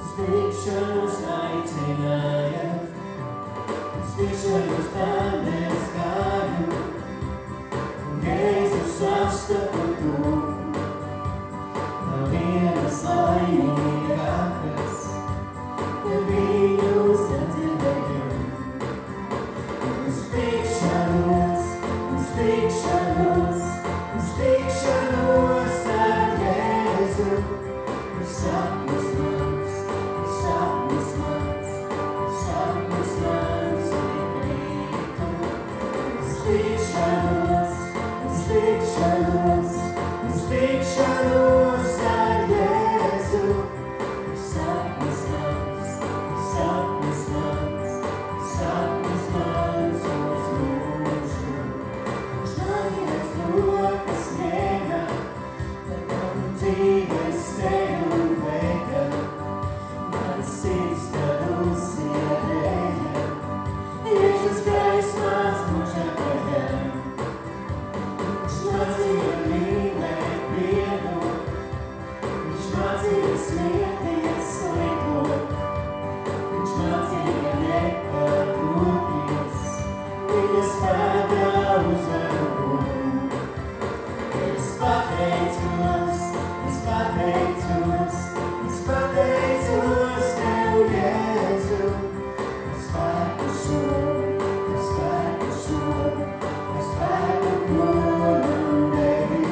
Uzticos aicinājiet, uzticos panes kāju, un Jēzus sastapu tu. Nav vienas laimīgākas, ja viņu sadzirdējam. Uzticšanos, uzticšanos, uzticšanos ar Jēzu, ir sapnis mans, ir sapnis mans, ir sapnis mans, ir rītu. Uzticšanos, uzticšanos, uzticšanos ar Jēzu, ir sapnis mans, ir sapnis mans, ir sapnis mans uz mūžu. Viņš nājies rokas sniega, lai manu dzīves ceļu veika, man sirds tad uzsiedēja, Jēzus gaismās mūžākajam. Viņš mācīja mīlēt vienu, viņš mācīja smieties slikot, viņš mācīja nepadoties, viņa spēkā uzvaru. Es pateicos, es pateicos, es pateicos Tev, Jēzu, par spēku šo, par spēku šo, par spēku, ko man devi.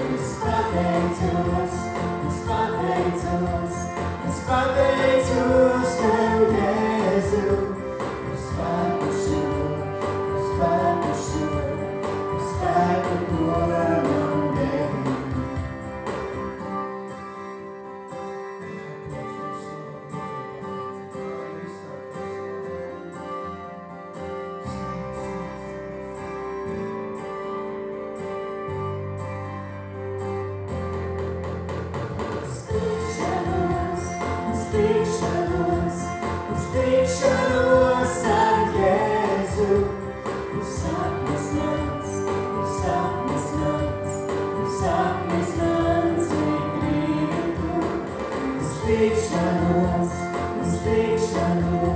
Es pateicos, es pateicos, es pateicos Tev, Jēzu, par spēku šo, par spēku šo, par spēku, ko man devi. Uzticšanos, uzticšanos ar Jēzu, ir sapnis mans, ir sapnis mans, ir sapnis mans, ir grītu. Uzticšanos, uzticšanos,